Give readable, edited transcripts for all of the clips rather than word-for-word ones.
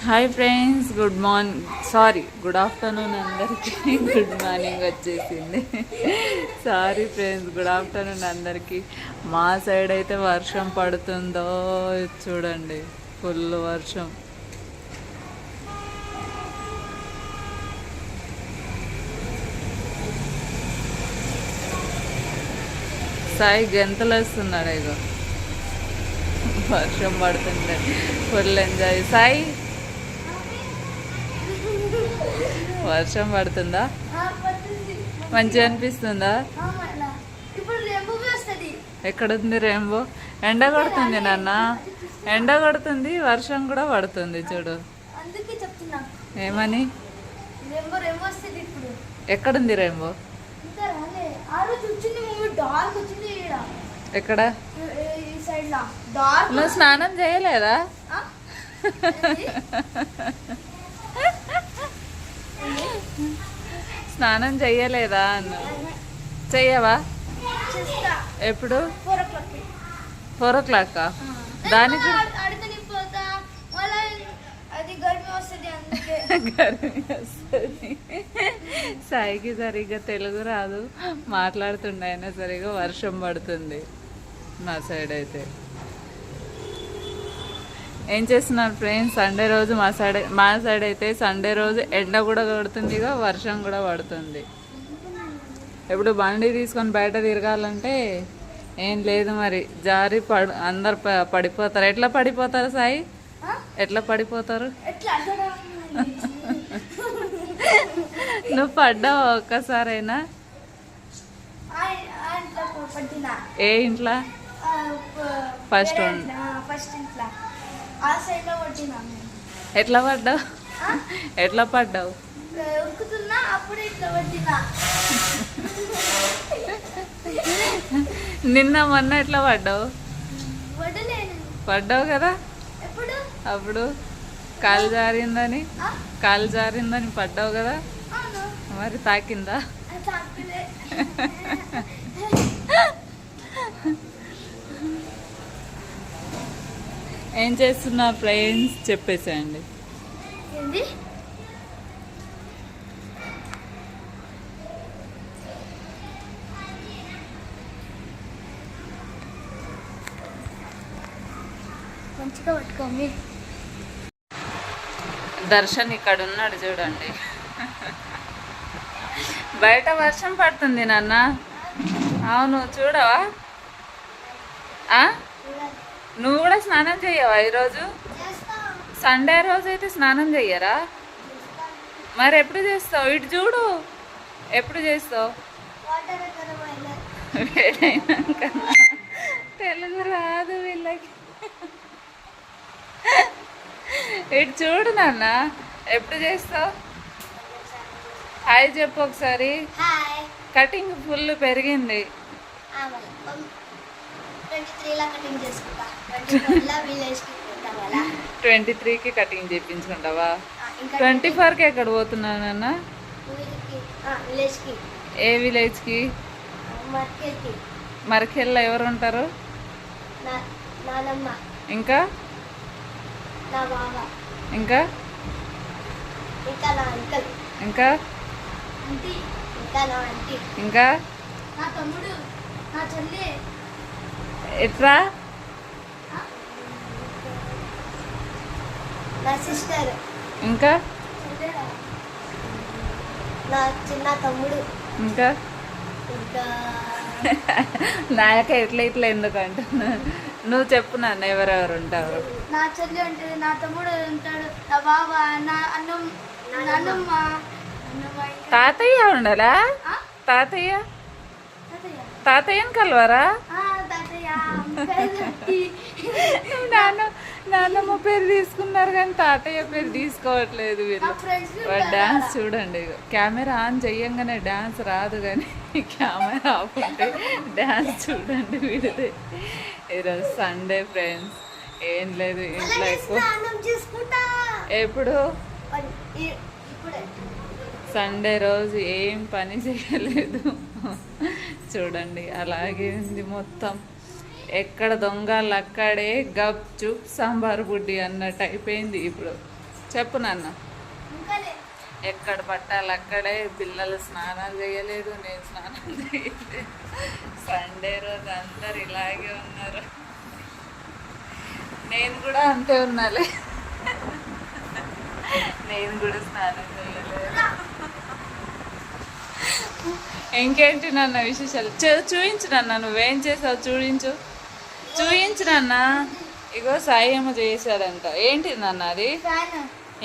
Hi friends, good afternoon అందరికీ. Good morning వచ్చేసింది. Sorry friends, good afternoon అందరికీ. మా సైడ్ అయితే వర్షం పడుతుందో చూడండి, ఫుల్ వర్షం. సాయి గెంతలు వేస్తున్నాడు, ఇగో వర్షం పడుతుంది, ఫుల్ ఎంజాయ్. సాయి, వర్షం పడుతుందా? మంచిగా అనిపిస్తుందా? ఎక్కడుంది రెయిన్బో? ఎండ కొడుతుంది నాన్న, ఎండ కొడుతుంది, వర్షం కూడా పడుతుంది చూడు. ఏమని? ఎక్కడుంది రెయిన్బో? ఎక్కడ? నువ్వు స్నానం చేయలేదా? స్నానం చెయ్యలేదా అన్న? చెయ్యవా? ఎప్పుడు? 4 o'clock. దానికి గర్మి వస్తుంది. సాయికి సరిగ్గా తెలుగు రాదు, మాట్లాడుతుండే అయినా సరిగా వర్షం పడుతుంది మా సైడ్ అయితే. ఏం చేస్తున్నారు ఫ్రెండ్స్? సండే రోజు మా సైడ్ అయితే సండే రోజు ఎండ కూడా కొడుతుందిగా, వర్షం కూడా పడుతుంది. ఇప్పుడు బండి తీసుకొని బయట తిరగాలంటే ఏం లేదు, మరి జారి అందరు పడిపోతారు. ఎట్లా పడిపోతారు సాయి? ఎట్లా పడిపోతారు? నువ్వు పడ్డావు ఒక్కసారైనా? ఏ ఇంట్లో? ఫస్ట్ ఎట్లా పడ్డావు? ఎట్లా పడ్డావు? నిన్న మొన్న ఎట్లా పడ్డావు? పడ్డావు కదా అప్పుడు. కాలు జారిందని పడ్డావు కదా, మరి తాకిందా? ఏం చేస్తున్నా ఫ్రెండ్స్ చెప్పేసేయండి. దర్శన్ ఇక్కడ ఉన్నాడు చూడండి. బయట వర్షం పడుతుంది నాన్న. అవును, చూడవా? నువ్వు కూడా స్నానం చెయ్యవా ఈరోజు? సండే రోజు అయితే స్నానం చెయ్యరా? మరి ఎప్పుడు చేస్తావు? ఇటు చూడు, ఎప్పుడు చేస్తావు? వేడైనాకన్నా. తెలుగు రాదు వీళ్ళకి. ఇటు చూడు నాన్న, ఎప్పుడు చేస్తావు? హాయ్ చెప్పు ఒకసారి. కటింగ్ ఫుల్ పెరిగింది. 23కి కటింగ్ చేయించుకుంటావా? 24కి ఎక్కడ పోతున్నావు నాన్న? ఏ విలేజ్కి? మరకెళ్ళ ఎవరు ఉంటారు? ఇంకా ఇంకా ఇంకా ఇంకా ఎట్రా? ఇంకా చిన్న తమ్ముడు. ఇంకా నాయక ఇట్లా ఎందుకు అంటున్నా? నువ్వు చెప్పు నాన్న, ఎవరెవరు ఉంటారు? నా చెల్లి ఉంటుంది, నా తమ్ముడు ఉంటాడు, నా బావ, నా అన్నమ్మ. తాతయ్య ఉండాలా? తాతయ్యని కలవరా? నాన్నమ్మ పేరు తీసుకున్నారు కానీ తాతయ్య పేరు తీసుకోవట్లేదు వీళ్ళు. డాన్స్ చూడండి, కెమెరా ఆన్ చెయ్యంగానే డాన్స్ రాదు, కానీ కెమెరా ఆఫ్ ఉంటే డాన్స్ చూడండి వీడిది. ఈరోజు సండే ఫ్రెండ్స్, ఏం లేదు ఇంట్లో ఎక్కువ. ఎప్పుడు? సండే రోజు ఏం పని చేయలేదు చూడండి, అలాగే ఉంది మొత్తం. ఎక్కడ దొంగలు అక్కడే గప్ చుప్ సాంబార్ బుడ్డి అన్నట్టు అయిపోయింది ఇప్పుడు. చెప్పు నాన్న. ఇంకా లే. ఎక్కడ పట్టాలి అక్కడే. పిల్లలు స్నానాలు చేయలేదు, నేను స్నానం చేయలేదు. సండే రోజు అందరు ఇలాగే ఉన్నారు. నేను కూడా అంతే ఉన్నాలే. నేను కూడా స్నానం చేయలేదు. ఇంకేంటి నాన్న విశేషాలు? చూయించు నాన్న, నువ్వేం చేసావు చూయించు నాన్న. ఇగో సాయి ఏమో చేశాడంట. ఏంటి నాన్న అది? ఫ్యాన్.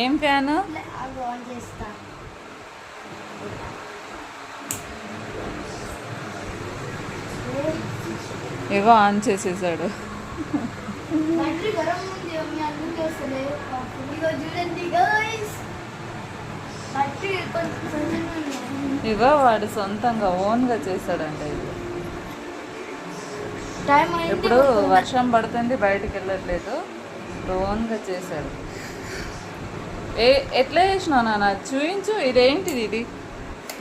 ఏం ఫ్యాను? అవి ఆన్ చేస్తా. ఇగో ఆన్ చేసేసాడు. బ్యాటరీ గరం ఉంది, మీ అందుకే వస్తలే. ఇగో చూడండి గైస్, బ్యాటరీ కొంచెం ఉంది. ఇగో వాడు సొంతంగా ఓన్గా చేశాడంట. ఇది టైం అయింది. ఇప్పుడు వర్షం పడుతుంది, బయటికి వెళ్ళట్లేదు. ఇప్పుడు ఓన్గా చేశాడు. ఎట్లా చేసినావు నాన్న? చూయించు. ఇదేంటిది? ఇది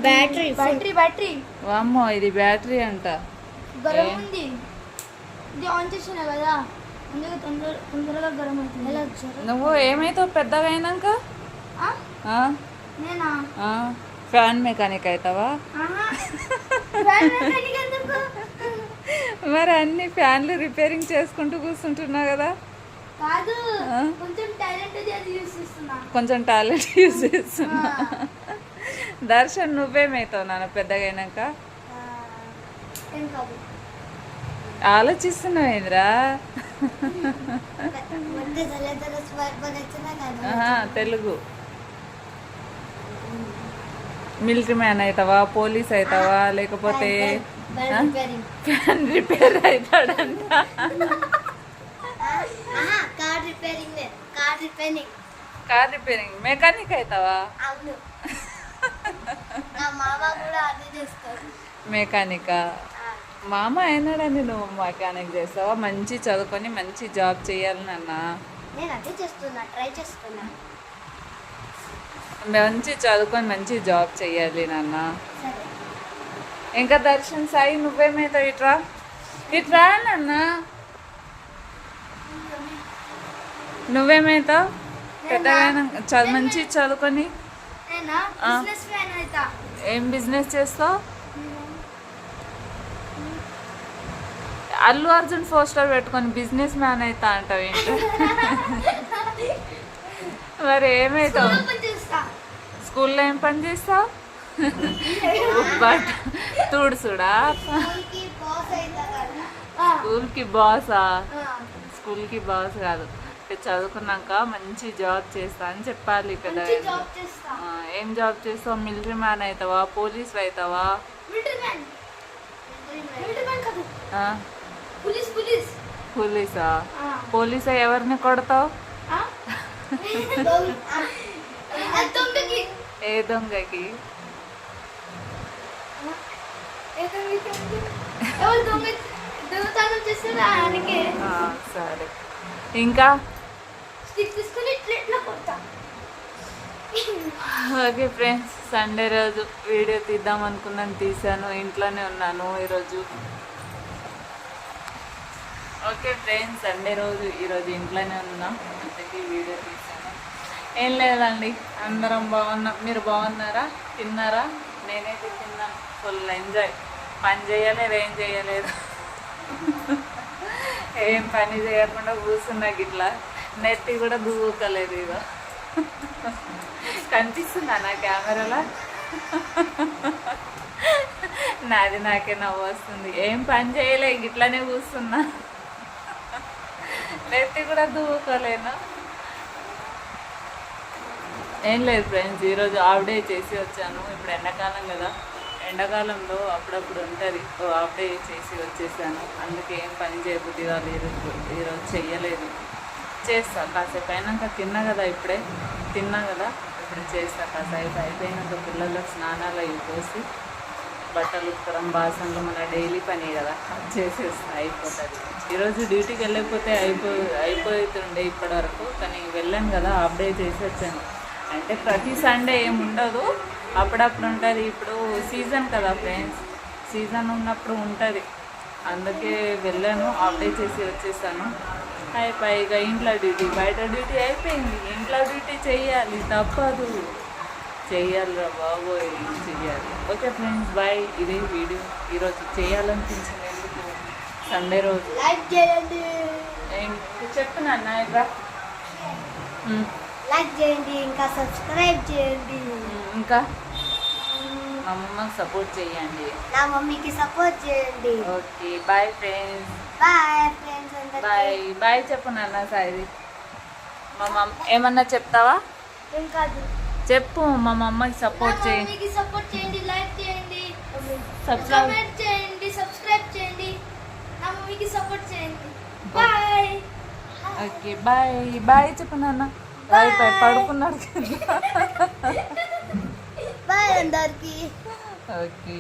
బ్యాటరీ వామ్మో, ఇది బ్యాటరీ అంట. గరం ఉంది. ఇది ఆన్ చేసినా కదా, అందుకే తొందరగా గరం అవుతుంది. నువ్వు ఏమైతావు పెద్దగా అయినాక? నేనా? ఫ్యాన్ మెకానిక్ అవుతావా? ఫ్యాన్ మెకానిక్ ఎందుకు? మరి అన్ని ఫ్యాన్లు రిపేరింగ్ చేసుకుంటూ కూర్చుంటున్నావు కదా. కాదు, కొంచెం టాలెంట్ యూజ్ చేస్తున్నా. దర్శన్ నువ్వేమవుతావు నాన్న పెద్దగా అయినాక? ఏం కాదు. ఆలోచిస్తున్నావు ఏంద్రా? తెలుగు. మిలిటరీ మ్యాన్ అవుతావా, పోలీస్ అవుతావా, లేకపోతే ఫ్యాన్ రిపేర్ అవుతాడంట. కార్ రిపేరింగ్ మెకానిక్ అవుతావా? మెకానికా? మామ అయినాడని నువ్వు మెకానిక్ చేస్తావా? మంచి చదువుకొని మంచి జాబ్ చేయాలి నాన్న. మంచి చదువుకొని మంచి జాబ్ చేయాలి నాన్న. ఇంకా దర్శన్ సాయి నువ్వేమవుతావు? ఇట్రా నాన్న. నువ్వేమవుతావు పెద్దగా మంచి చదువుకొని? ఏం బిజినెస్ చేస్తావు? అల్లు అర్జున్ పోస్టర్ పెట్టుకొని బిజినెస్ మ్యాన్ అవుతా అంటావు ఏంటి? మరి ఏమవుతావు? స్కూల్లో ఏం పని చేస్తావు? బట్ తుడుసుడా? స్కూల్కి బాసా? స్కూల్కి బాస్ కాదు, చదువుకున్నాక మంచి జాబ్ చేస్తా అని చెప్పాలి కదా. ఏం జాబ్ చేస్తావు? మిలిటరీ మ్యాన్ అవుతావా, పోలీస్ అవుతావా? పోలీసా? పోలీసా? ఎవరిని కొడతావు? ఏ దొంగకి? సరే. ఇంకా ఓకే ఫ్రెండ్స్, సండే రోజు వీడియో తీద్దాం అనుకున్నాను, తీసాను. ఇంట్లోనే ఉన్నాను ఈరోజు. ఓకే ఫ్రెండ్స్, సండే రోజు ఈరోజు ఇంట్లోనే ఉన్నాం, అందుకే వీడియో తీసాను. ఏం లేదండి, అందరం బాగున్నాం. మీరు బాగున్నారా? తిన్నారా? నేనైతే తిన్నాను. Full enjoy. పని చేయలేదు, ఏం చేయలేదు. ఏం పని చేయకుండా కూర్చున్నా గిట్లా. నెత్తి కూడా దూకలేదు. ఇక కనిపిస్తుందా నా కెమెరాలో? నాది నాకే నవ్వు వస్తుంది. ఏం పని చేయలే, గిట్లనే కూర్చున్నా. నెత్తి కూడా దూకోలేను. ఏం లేదు ఫ్రెండ్స్, ఈరోజు హాఫ్ డే చేసి వచ్చాను. ఇప్పుడు ఎండాకాలం కదా, ఎండాకాలంలో అప్పుడప్పుడు ఉంటుంది, హాఫ్ డే చేసి వచ్చేసాను. అందుకే ఏం పని చేయబుద్ధి కాదు ఈరోజు చెయ్యలేదు. చేస్తా కాసేపు అయినాక. ఇప్పుడే తిన్నా కదా, ఇప్పుడు చేస్తా కాసేపు. అయిపోయినాక పిల్లలకు స్నానాలు అవి పోసి బట్టలు ఉత్తరం బాసనలు మన డైలీ పని కదా, చేసేస్తా, అయిపోతుంది. ఈరోజు డ్యూటీకి వెళ్ళకపోతే అయిపోతుండే ఇప్పటివరకు, కానీ వెళ్ళాను కదా, హాఫ్ డే చేసి వచ్చాను. అంటే ప్రతి సండే ఏమి ఉండదు, అప్పుడప్పుడు ఉంటుంది. ఇప్పుడు సీజన్ కదా ఫ్రెండ్స్, సీజన్ ఉన్నప్పుడు ఉంటుంది, అందుకే వెళ్ళాను. హాఫ్ డే చేసి వచ్చేసాను. అయిపోయి ఇక ఇంట్లో డ్యూటీ, బయట డ్యూటీ అయిపోయింది. ఇంట్లో డ్యూటీ చెయ్యాలి, తప్పదు, చెయ్యాలిరా బాబోయ్, చెయ్యాలి. Okay friends, bye. ఇదే వీడియో ఈరోజు చేయాలనిపించింది. ఎందుకు సండే రోజు లైక్ చేయండి, చెప్పు నాన్న. ఇట్రా. లైక్ చేయండి, ఇంకా సబ్స్క్రైబ్ చేయండి, ఇంకా మా అమ్మకి సపోర్ట్ చేయండి. నా మమ్మీకి సపోర్ట్ చేయండి. Okay bye friends. Bye friends అందరికీ. బాయ్ బాయ్ చెప్పు నాన్న. సాయి మా మమ్మ ఏమన్నా చెప్తావా? ఏం కాదు, చెప్పు. మా మమ్మకి సపోర్ట్ నా చేయండి, మమ్మీకి సపోర్ట్ చేయండి, లైక్ చేయండి, సబ్స్క్రైబ్. కామెంట్ చేయండి, సబ్స్క్రైబ్ చేయండి, నా మమ్మీకి సపోర్ట్ చేయండి. బాయ్. Okay bye. బాయ్ చెప్పు నాన్న. Bye bye. పడుకున్నాడు కదా. బాయ్ అందరికీ. ఓకే.